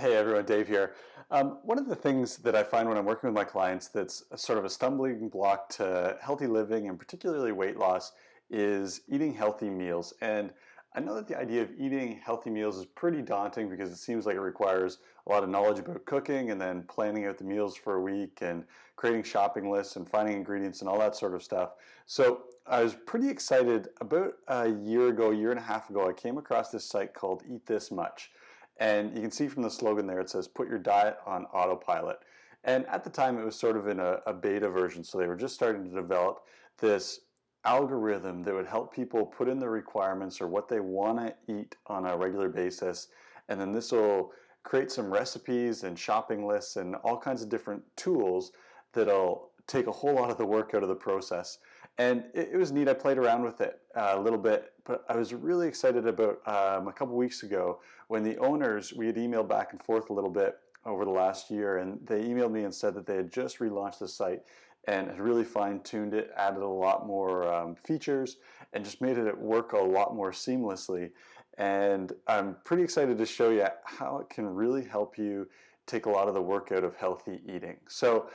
Hey everyone, Dave here. One of the things that I find when I'm working with my clients that's a sort of a stumbling block to healthy living and particularly weight loss is eating healthy meals. And I know that the idea of eating healthy meals is pretty daunting because it seems like it requires a lot of knowledge about cooking and then planning out the meals for a week and creating shopping lists and finding ingredients and all that sort of stuff. So I was pretty excited about a year ago, year and a half ago, I came across this site called Eat This Much. And you can see from the slogan there, it says, put your diet on autopilot. And at the time, it was sort of in a beta version. So they were just starting to develop this algorithm that would help people put in the requirements or what they want to eat on a regular basis. And then this will create some recipes and shopping lists and all kinds of different tools that'll take a whole lot of the work out of the process. And it was neat. I played around with it a little bit, but I was really excited about a couple weeks ago when the owners, we had emailed back and forth a little bit over the last year, and they emailed me and said that they had just relaunched the site and had really fine-tuned it, added a lot more features, and just made it work a lot more seamlessly. And I'm pretty excited to show you how it can really help you take a lot of the work out of healthy eating. So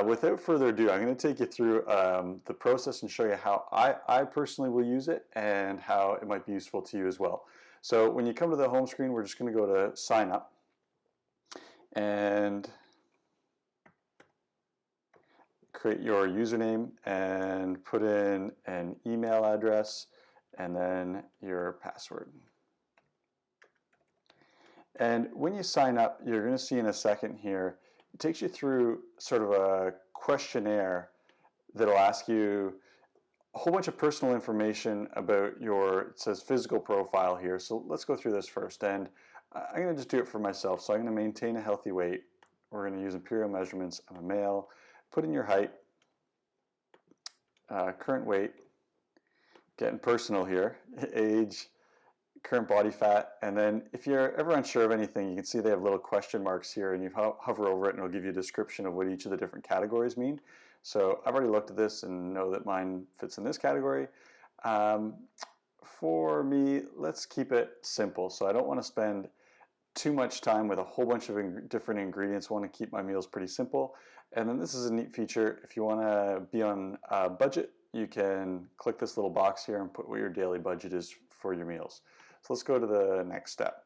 without further ado, I'm going to take you through the process and show you how I personally will use it and how it might be useful to you as well. So when you come to the home screen, we're just going to go to sign up and create your username and put in an email address and then your password. And when you sign up, you're going to see in a second here, it takes you through sort of a questionnaire that'll ask you a whole bunch of personal information about your, it says physical profile here. So let's go through this first. And I'm going to just do it for myself. So I'm going to maintain a healthy weight. We're going to use imperial measurements. I'm a male. Put in your height, current weight, getting personal here, age, current body fat, and then if you're ever unsure of anything, you can see they have little question marks here, and you hover over it and it'll give you a description of what each of the different categories mean. So I've already looked at this and know that mine fits in this category. For me, let's keep it simple. So I don't want to spend too much time with a whole bunch of different ingredients. I want to keep my meals pretty simple. And then this is a neat feature. If you want to be on a budget, you can click this little box here and put what your daily budget is for your meals. So let's go to the next step.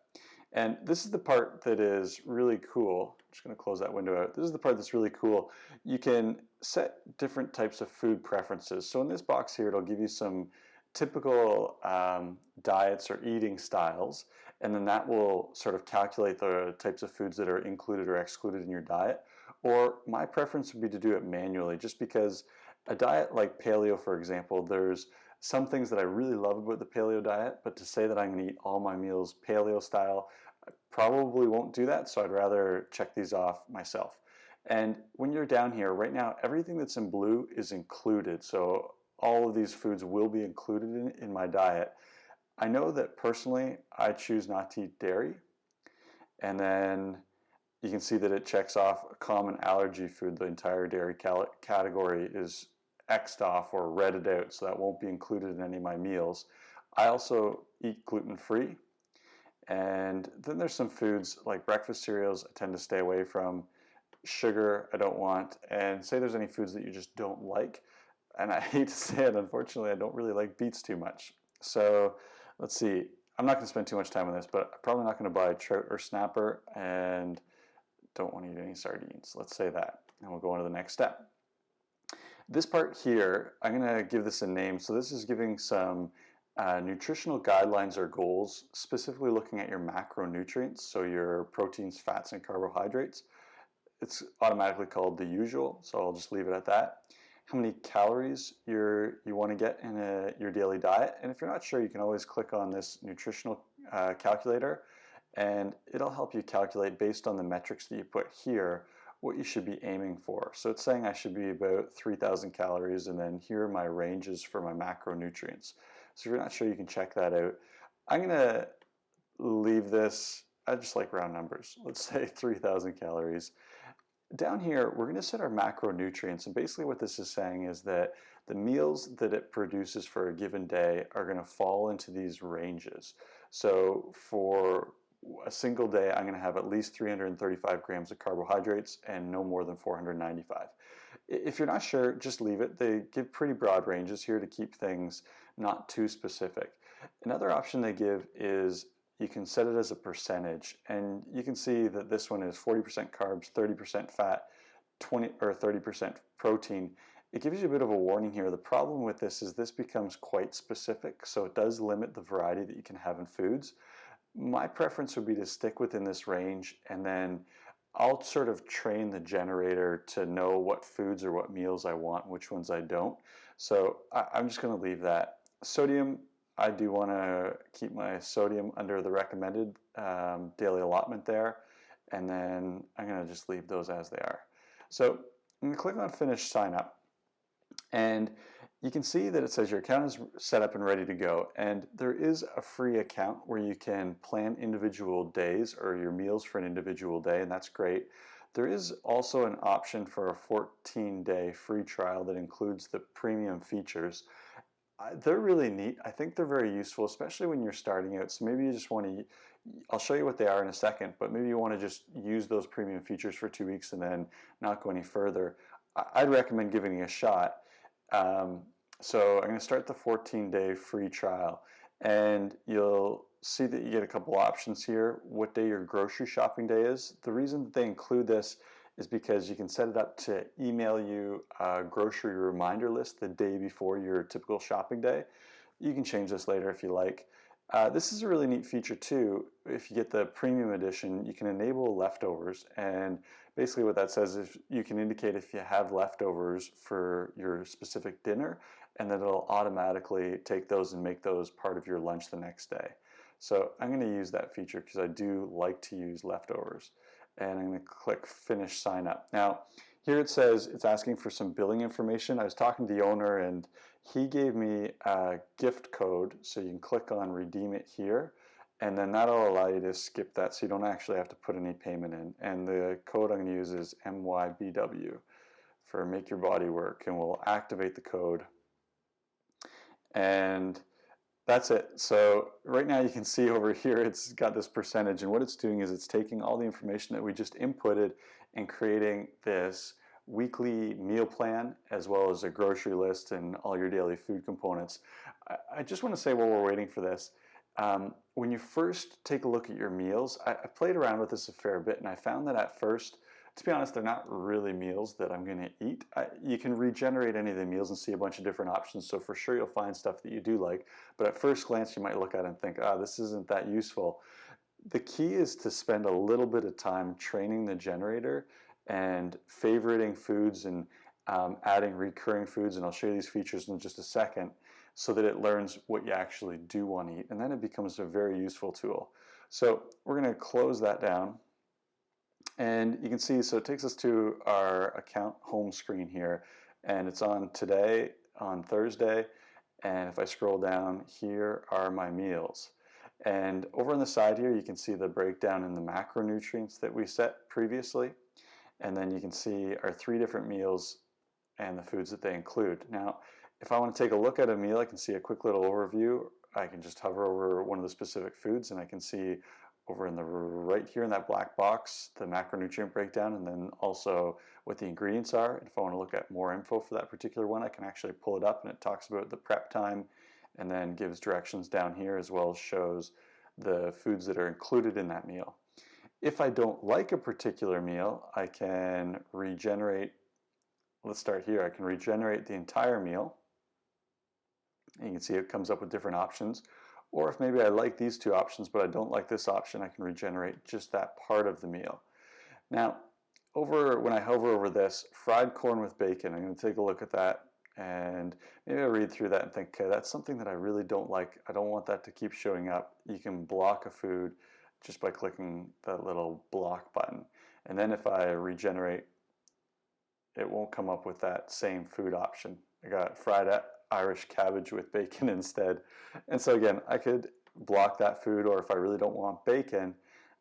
And this is the part that is really cool. I'm just going to close that window out. This is the part that's really cool. You can set different types of food preferences. So in this box here, it'll give you some typical diets or eating styles, and then that will sort of calculate the types of foods that are included or excluded in your diet. Or my preference would be to do it manually, just because a diet like paleo, for example, there's some things that I really love about the paleo diet, but to say that I'm going to eat all my meals paleo style, I probably won't do that, so I'd rather check these off myself. And when you're down here, right now, everything that's in blue is included, so all of these foods will be included in my diet. I know that personally, I choose not to eat dairy, and then you can see that it checks off a common allergy food. The entire dairy category is X'd off or redded out, so that won't be included in any of my meals. I also eat gluten-free, and then there's some foods like breakfast cereals I tend to stay away from. Sugar I don't want, and say there's any foods that you just don't like, and I hate to say it, unfortunately I don't really like beets too much. So let's see, I'm not going to spend too much time on this, but I'm probably not going to buy trout or snapper, and don't want to eat any sardines. Let's say that, and we'll go on to the next step. This part here, I'm going to give this a name. So this is giving some nutritional guidelines or goals, specifically looking at your macronutrients, so your proteins, fats, and carbohydrates. It's automatically called the usual, so I'll just leave it at that. How many calories you want to get in your daily diet. And if you're not sure, you can always click on this nutritional calculator, and it'll help you calculate based on the metrics that you put here what you should be aiming for. So it's saying I should be about 3,000 calories, and then here are my ranges for my macronutrients. So if you're not sure, you can check that out. I'm going to leave this, I just like round numbers. Let's say 3,000 calories. Down here, we're going to set our macronutrients, and basically what this is saying is that the meals that it produces for a given day are going to fall into these ranges. So for a single day I'm going to have at least 335 grams of carbohydrates and no more than 495. If you're not sure, just leave it. They give pretty broad ranges here to keep things not too specific. Another option they give is you can set it as a percentage, and you can see that this one is 40% carbs, 30% fat, 20 or 30% protein. It gives you a bit of a warning here. The problem with this is this becomes quite specific, so it does limit the variety that you can have in foods. My preference would be to stick within this range, and then I'll sort of train the generator to know what foods or what meals I want, which ones I don't. So I'm just going to leave that. Sodium, I do want to keep my sodium under the recommended daily allotment there, and then I'm going to just leave those as they are. So I'm going to click on Finish Sign Up, and you can see that it says your account is set up and ready to go, and there is a free account where you can plan individual days or your meals for an individual day, and that's great. There is also an option for a 14-day free trial that includes the premium features. They're really neat. I think they're very useful, especially when you're starting out. So maybe you just want to, I'll show you what they are in a second, but maybe you want to just use those premium features for 2 weeks and then not go any further. I'd recommend giving it a shot. So I'm going to start the 14-day free trial, and you'll see that you get a couple options here, what day your grocery shopping day is. The reason that they include this is because you can set it up to email you a grocery reminder list the day before your typical shopping day. You can change this later if you like. This is a really neat feature too. If you get the premium edition, you can enable leftovers, and basically what that says is you can indicate if you have leftovers for your specific dinner, and then it'll automatically take those and make those part of your lunch the next day. So I'm going to use that feature because I do like to use leftovers. And I'm going to click Finish Sign Up. Now, here it says it's asking for some billing information. I was talking to the owner, and he gave me a gift code, so you can click on Redeem It here, and then that'll allow you to skip that, so you don't actually have to put any payment in. And the code I'm going to use is MYBW for Make Your Body Work, and we'll activate the code. And that's it. So right now you can see over here it's got this percentage, and what it's doing is it's taking all the information that we just inputted and creating this weekly meal plan as well as a grocery list and all your daily food components. I just want to say while we're waiting for this, when you first take a look at your meals, I played around with this a fair bit, and I found that at first, to be honest, they're not really meals that I'm going to eat. You can regenerate any of the meals and see a bunch of different options, so for sure you'll find stuff that you do like, but at first glance you might look at it and think, this isn't that useful. The key is to spend a little bit of time training the generator and favoriting foods and adding recurring foods, and I'll show you these features in just a second, so that it learns what you actually do want to eat, and then it becomes a very useful tool. So we're going to close that down. And you can see, so it takes us to our account home screen here, and it's on today, on Thursday, and if I scroll down, here are my meals. And over on the side here, you can see the breakdown in the macronutrients that we set previously, and then you can see our 3 different meals and the foods that they include. Now, if I want to take a look at a meal, I can see a quick little overview. I can just hover over one of the specific foods, and I can see over in the right here in that black box, the macronutrient breakdown, and then also what the ingredients are. And if I want to look at more info for that particular one, I can actually pull it up, and it talks about the prep time and then gives directions down here, as well as shows the foods that are included in that meal. If I don't like a particular meal, I can regenerate. Let's start here. I can regenerate the entire meal. And you can see it comes up with different options. Or if maybe I like these 2 options, but I don't like this option, I can regenerate just that part of the meal. Now, when I hover over this, fried corn with bacon, I'm going to take a look at that, and maybe I read through that and think, okay, that's something that I really don't like. I don't want that to keep showing up. You can block a food just by clicking that little block button. And then if I regenerate, it won't come up with that same food option. I got fried Irish cabbage with bacon instead. And so again, I could block that food, or if I really don't want bacon,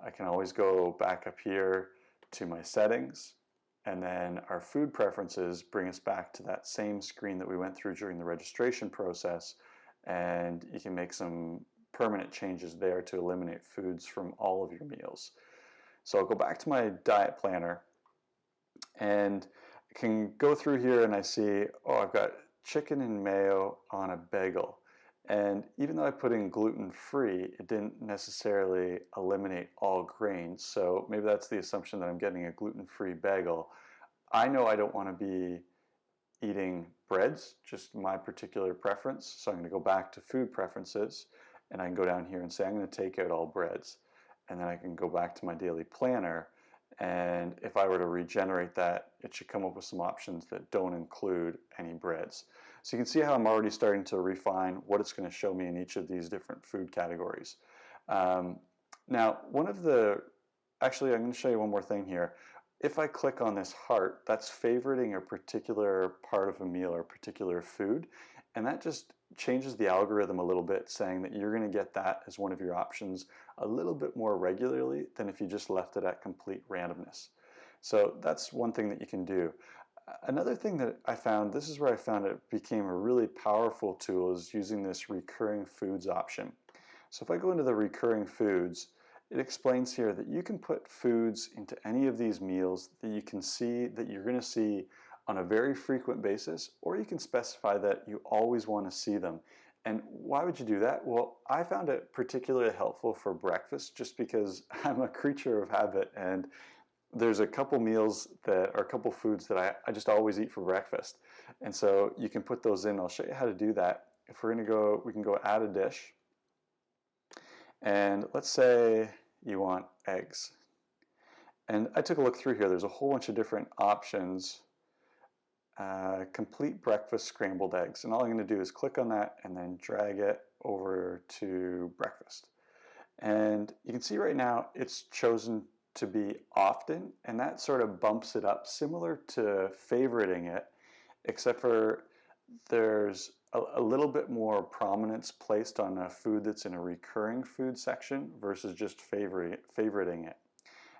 I can always go back up here to my settings, and then our food preferences bring us back to that same screen that we went through during the registration process, and you can make some permanent changes there to eliminate foods from all of your meals. So I'll go back to my diet planner and I can go through here and I see, oh, I've got chicken and mayo on a bagel. And even though I put in gluten-free, it didn't necessarily eliminate all grains. So maybe that's the assumption that I'm getting a gluten-free bagel. I know I don't want to be eating breads, just my particular preference. So I'm going to go back to food preferences and I can go down here and say I'm going to take out all breads. And then I can go back to my daily planner, and if I were to regenerate that, it should come up with some options that don't include any breads. So you can see how I'm already starting to refine what it's going to show me in each of these different food categories. Now, actually I'm going to show you one more thing here. If I click on this heart, that's favoriting a particular part of a meal or a particular food, and that just changes the algorithm a little bit, saying that you're going to get that as one of your options a little bit more regularly than if you just left it at complete randomness. So that's one thing that you can do. Another thing that I found, this is where I found it became a really powerful tool, is using this recurring foods option. So if I go into the recurring foods, it explains here that you can put foods into any of these meals that you can see that you're going to see on a very frequent basis, or you can specify that you always want to see them. And why would you do that? Well, I found it particularly helpful for breakfast just because I'm a creature of habit, and there's a couple meals that are a couple foods that I just always eat for breakfast. And so you can put those in. I'll show you how to do that. If we're going to go, we can go add a dish. And let's say you want eggs. And I took a look through here. There's a whole bunch of different options. Complete breakfast scrambled eggs. And all I'm going to do is click on that and then drag it over to breakfast. And you can see right now it's chosen to be often, and that sort of bumps it up, similar to favoriting it, except for there's a little bit more prominence placed on a food that's in a recurring food section versus just favoriting it.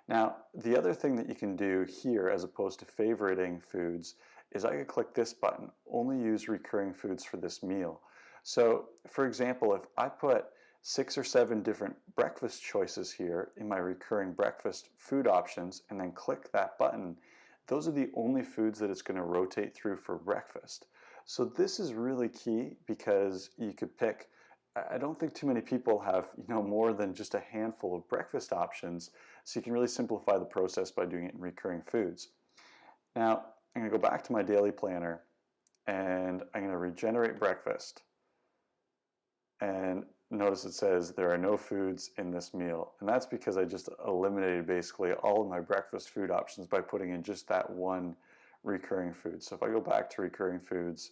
Now, the other thing that you can do here, as opposed to favoriting foods, is I could click this button, only use recurring foods for this meal. So, for example, if I put 6 or 7 different breakfast choices here in my recurring breakfast food options and then click that button, those are the only foods that it's going to rotate through for breakfast. So this is really key because you could pick, I don't think too many people have more than just a handful of breakfast options, so you can really simplify the process by doing it in recurring foods. Now I'm going to go back to my daily planner and I'm going to regenerate breakfast, and notice it says there are no foods in this meal, and that's because I just eliminated basically all of my breakfast food options by putting in just that one recurring food. So if I go back to recurring foods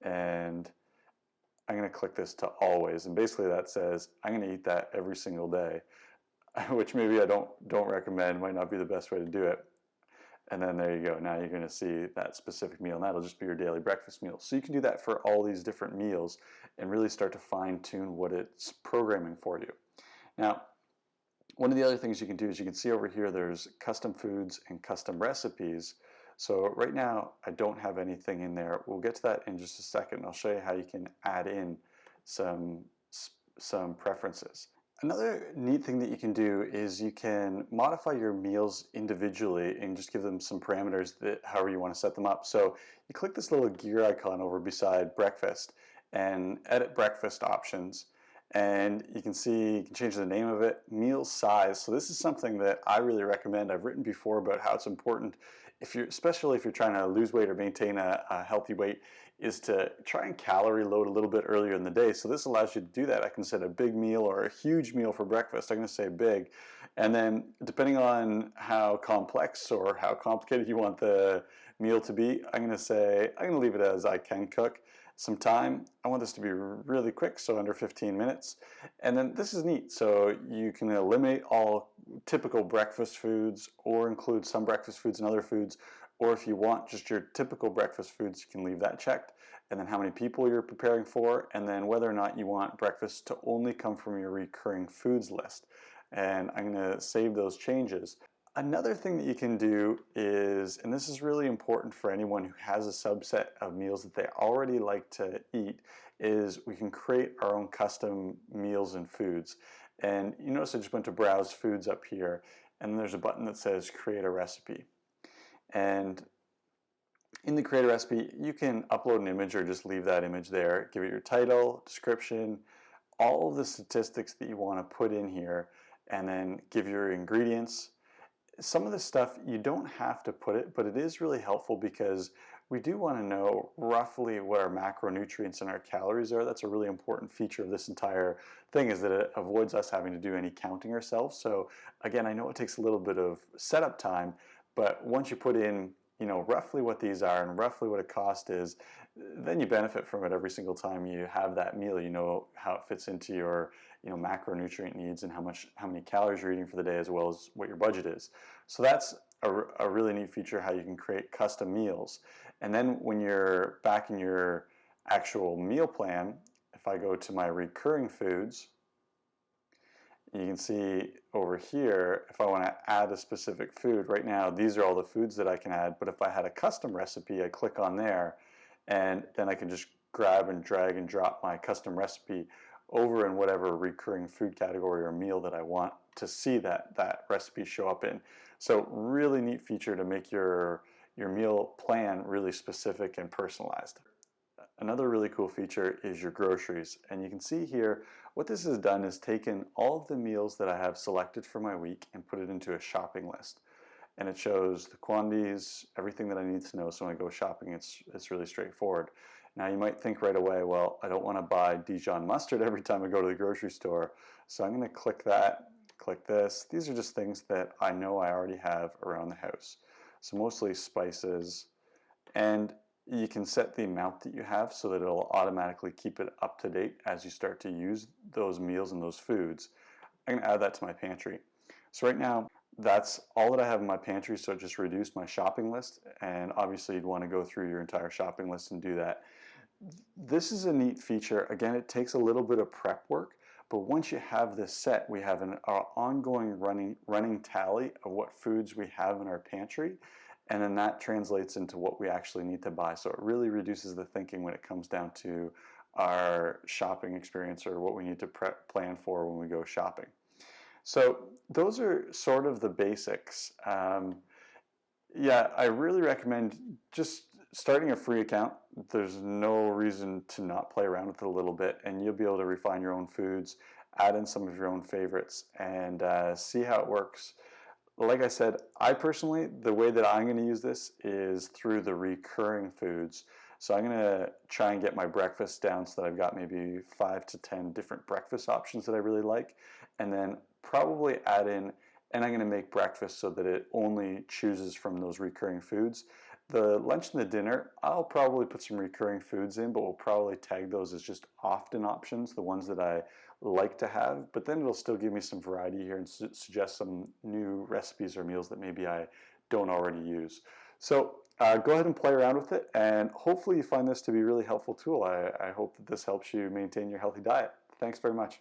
and I'm going to click this to always, and basically that says I'm going to eat that every single day, which maybe I don't recommend, might not be the best way to do it. And then there you go. Now you're going to see that specific meal, and that'll just be your daily breakfast meal. So you can do that for all these different meals and really start to fine tune what it's programming for you. Now, one of the other things you can do is you can see over here there's custom foods and custom recipes. So right now I don't have anything in there. We'll get to that in just a second. I'll show you how you can add in some preferences. Another neat thing that you can do is you can modify your meals individually and just give them some parameters that however you want to set them up. So you click this little gear icon over beside breakfast and edit breakfast options, and you can see you can change the name of it, meal size. So this is something that I really recommend. I've written before about how it's important, especially if you're trying to lose weight or maintain a healthy weight, is to try and calorie load a little bit earlier in the day. So this allows you to do that. I can set a big meal or a huge meal for breakfast. I'm going to say big. And then depending on how complex or how complicated you want the meal to be, I'm going to leave it as I can cook. Some time. I want this to be really quick, so under 15 minutes. And then this is neat. So you can eliminate all typical breakfast foods or include some breakfast foods and other foods. Or if you want just your typical breakfast foods, you can leave that checked. And then how many people you're preparing for, and then whether or not you want breakfast to only come from your recurring foods list. And I'm going to save those changes. Another thing that you can do is, and this is really important for anyone who has a subset of meals that they already like to eat, is we can create our own custom meals and foods. And you notice I just went to browse foods up here, and then there's a button that says create a recipe. And in the create a recipe, you can upload an image or just leave that image there, give it your title, description, all of the statistics that you want to put in here, and then give your ingredients. Some of this stuff you don't have to put it, but it is really helpful because we do want to know roughly what our macronutrients and our calories are. That's a really important feature of this entire thing, is that it avoids us having to do any counting ourselves. So again, I know it takes a little bit of setup time, but once you put in, you know, roughly what these are and roughly what a cost is, then you benefit from it every single time you have that meal. You know how it fits into your, you know, macronutrient needs and how many calories you're eating for the day, as well as what your budget is. So that's a really neat feature, how you can create custom meals. And then when you're back in your actual meal plan, if I go to my recurring foods, you can see over here, if I want to add a specific food, right now these are all the foods that I can add, but if I had a custom recipe, I click on there, and then I can just grab and drag and drop my custom recipe over in whatever recurring food category or meal that I want to see that recipe show up in. So really neat feature to make your meal plan really specific and personalized. Another really cool feature is your groceries, and you can see here what this has done is taken all of the meals that I have selected for my week and put it into a shopping list, and it shows the quantities, everything that I need to know. So when I go shopping, it's really straightforward. Now you might think right away, well, I don't want to buy Dijon mustard every time I go to the grocery store, so I'm going to click that, click this. These are just things that I know I already have around the house, so mostly spices. And you can set the amount that you have so that it'll automatically keep it up to date as you start to use those meals and those foods. I'm going to add that to my pantry. So right now, that's all that I have in my pantry, so it just reduced my shopping list, and obviously you'd want to go through your entire shopping list and do that. This is a neat feature. Again, it takes a little bit of prep work, but once you have this set, we have an ongoing running tally of what foods we have in our pantry, and then that translates into what we actually need to buy. So it really reduces the thinking when it comes down to our shopping experience or what we need to plan for when we go shopping. So those are sort of the basics. Yeah, I really recommend just starting a free account. There's no reason to not play around with it a little bit, and you'll be able to refine your own foods, add in some of your own favorites, and see how it works. Like I said, I personally, the way that I'm going to use this is through the recurring foods. So I'm going to try and get my breakfast down so that I've got maybe 5 to 10 different breakfast options that I really like, and then probably add in, and I'm going to make breakfast so that it only chooses from those recurring foods. The lunch and the dinner, I'll probably put some recurring foods in, but we'll probably tag those as just often options, the ones that I like to have, but then it'll still give me some variety here and suggest some new recipes or meals that maybe I don't already use. So go ahead and play around with it, and hopefully you find this to be a really helpful tool. I hope that this helps you maintain your healthy diet. Thanks very much.